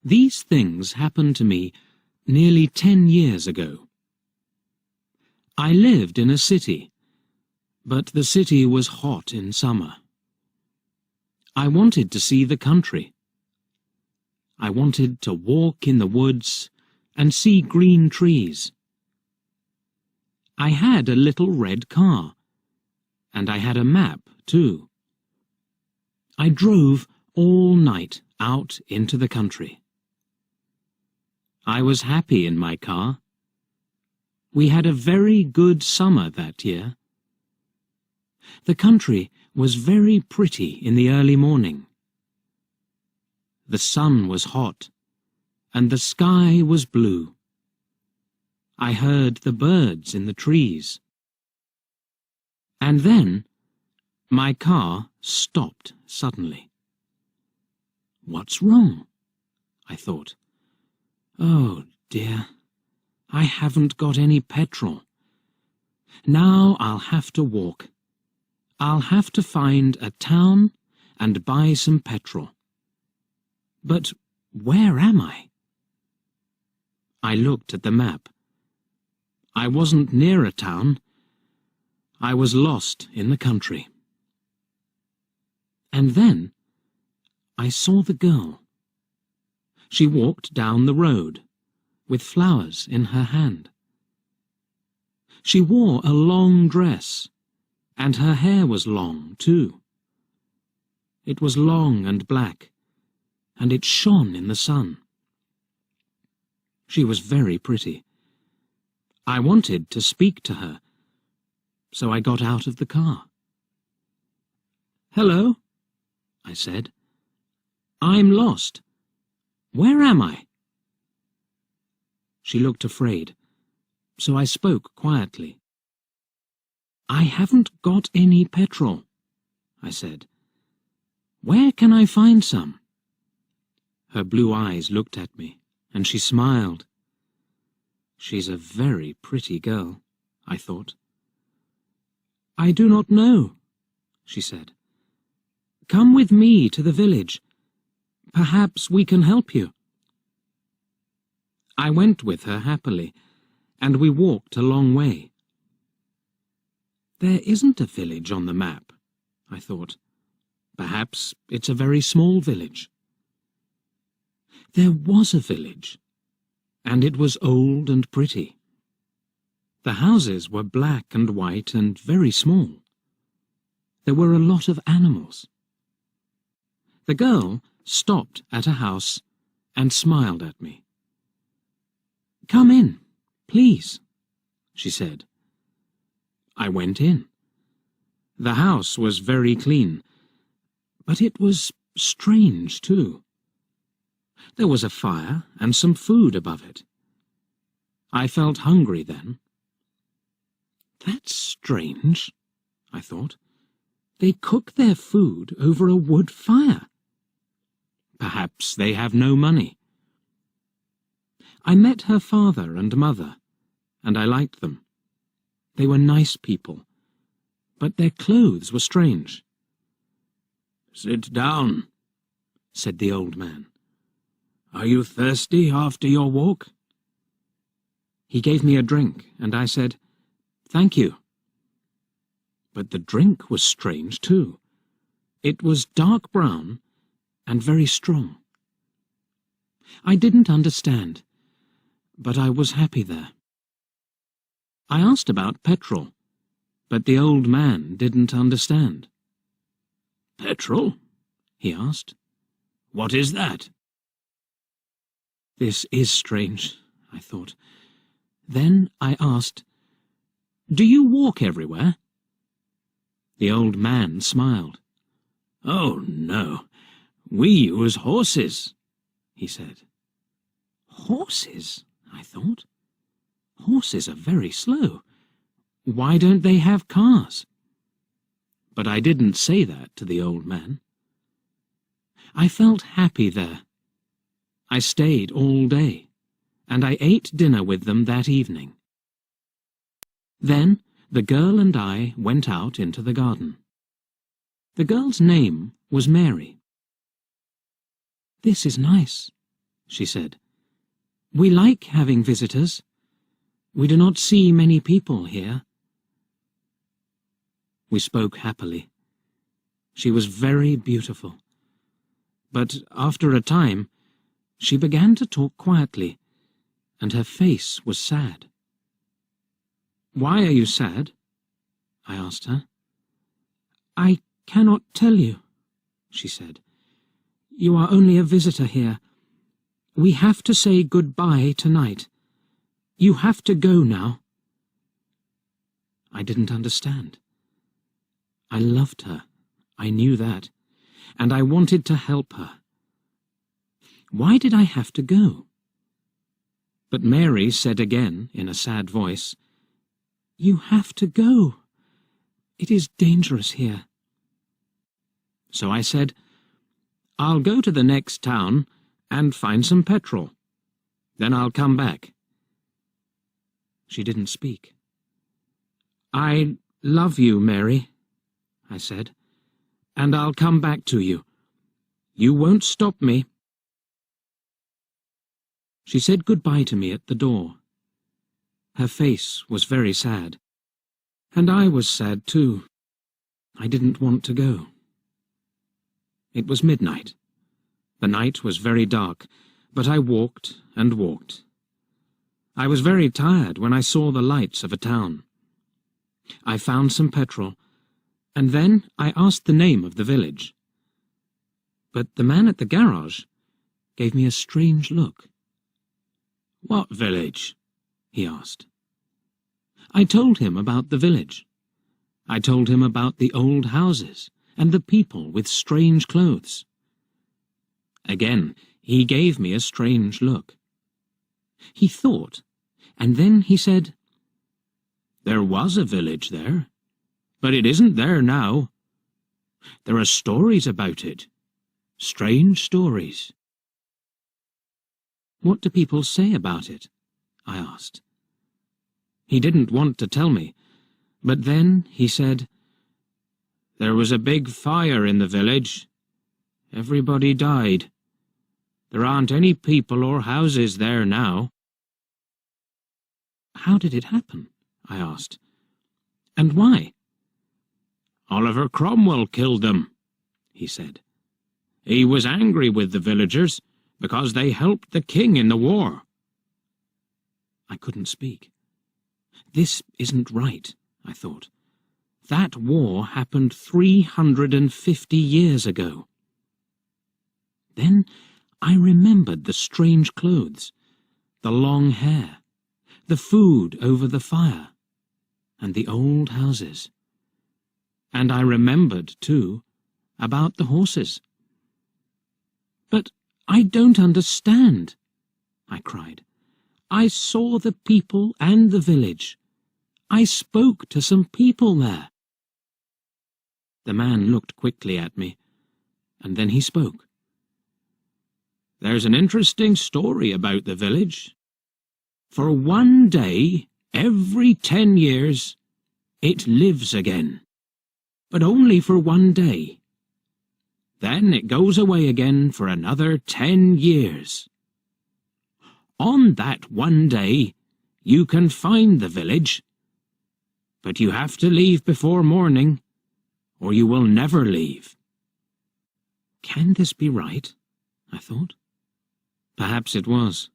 These things happened to me nearly 10 years ago. I lived in a city, but the city was hot in summer. I wanted to see the country. I wanted to walk in the woods and see green trees. I had a little red car, and I had a map too. I drove all night out into the country. I was happy in my car. We had a very good summer that year. The country was very pretty in the early morning. The sun was hot, and the sky was blue. I heard the birds in the trees. And then my car stopped suddenly. What's wrong? I thought. Oh dear, I haven't got any petrol. Now I'll have to walk. I'll have to find a town and buy some petrol. But where am I? I looked at the map. I wasn't near a town. I was lost in the country. And then I saw the girl. She walked down the road, with flowers in her hand. She wore a long dress, and her hair was long, too. It was long and black, and it shone in the sun. She was very pretty. I wanted to speak to her, so I got out of the car. "Hello," I said. "I'm lost. Where am I?" She looked afraid, so I spoke quietly. "I haven't got any petrol," I said. "Where can I find some?" Her blue eyes looked at me, and she smiled. She's a very pretty girl, I thought. "I do not know," she said. "Come with me to the village. Perhaps we can help you." I went with her happily, and we walked a long way. There isn't a village on the map, I thought. Perhaps it's a very small village. There was a village, and it was old and pretty. The houses were black and white and very small. There were a lot of animals. The girl stopped at a house and smiled at me. "Come in, please," she said. I went in. The house was very clean, but it was strange too. There was a fire and some food above it. I felt hungry then. That's strange, I thought. They cook their food over a wood fire. Perhaps they have no money. I met her father and mother, and I liked them. They were nice people, but their clothes were strange. "Sit down," said the old man. "Are you thirsty after your walk?" He gave me a drink, and I said, "Thank you." But the drink was strange too. It was dark brown and very strong. I didn't understand, but I was happy there. I asked about petrol, but the old man didn't understand. "Petrol?" he asked. "What is that?" This is strange, I thought. Then I asked, "Do you walk everywhere?" The old man smiled. "Oh, no. We use horses," he said. Horses, I thought. Horses are very slow. Why don't they have cars? But I didn't say that to the old man. I felt happy there. I stayed all day, and I ate dinner with them that evening. Then the girl and I went out into the garden. The girl's name was Mary. "This is nice," she said. "We like having visitors. We do not see many people here." We spoke happily. She was very beautiful. But after a time, she began to talk quietly, and her face was sad. "Why are you sad?" I asked her. "I cannot tell you," she said. "You are only a visitor here. We have to say goodbye tonight. You have to go now." I didn't understand. I loved her, I knew that, and I wanted to help her. Why did I have to go? But Mary said again, in a sad voice, "You have to go. It is dangerous here." So I said, "I'll go to the next town and find some petrol. Then I'll come back." She didn't speak. "I love you, Mary," I said, "and I'll come back to you. You won't stop me." She said goodbye to me at the door. Her face was very sad, and I was sad too. I didn't want to go. It was midnight. The night was very dark, but I walked and walked. I was very tired when I saw the lights of a town. I found some petrol, and then I asked the name of the village. But the man at the garage gave me a strange look. "What village?" he asked. I told him about the village. I told him about the old houses and the people with strange clothes. Again, he gave me a strange look. He thought, and then he said, "There was a village there, but it isn't there now. There are stories about it, strange stories." "What do people say about it?" I asked. He didn't want to tell me, but then he said, "There was a big fire in the village. Everybody died. There aren't any people or houses there now." "How did it happen?" I asked. "And why?" "Oliver Cromwell killed them," he said. "He was angry with the villagers because they helped the king in the war." I couldn't speak. This isn't right, I thought. That war happened 350 years ago. Then I remembered the strange clothes, the long hair, the food over the fire, and the old houses. And I remembered, too, about the horses. "But I don't understand," I cried. "I saw the people and the village. I spoke to some people there." The man looked quickly at me, and then he spoke. "There's an interesting story about the village. For one day, every 10 years, it lives again. But only for one day. Then it goes away again for another 10 years. On that one day, you can find the village, but you have to leave before morning, or you will never leave." Can this be right? I thought. Perhaps it was.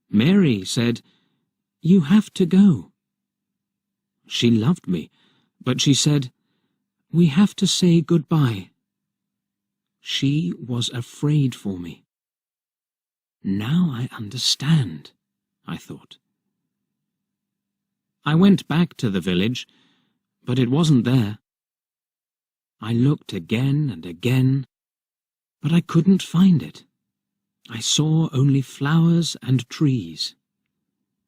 Mary said, "You have to go." She loved me, but she said, "We have to say goodbye." She was afraid for me. Now I understand, I thought. I went back to the village, but it wasn't there. I looked again and again, but I couldn't find it. I saw only flowers and trees.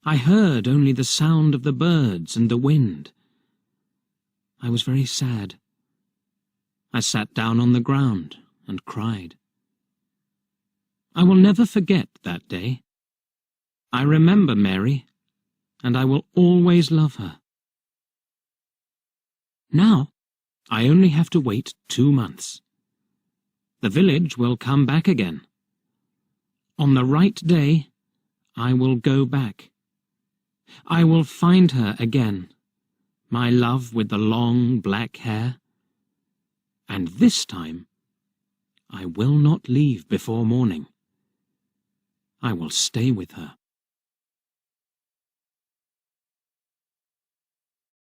I heard only the sound of the birds and the wind. I was very sad. I sat down on the ground and cried. I will never forget that day. I remember Mary, and I will always love her. Now, I only have to wait 2 months. The village will come back again. On the right day, I will go back. I will find her again, my love with the long black hair. And this time, I will not leave before morning. I will stay with her.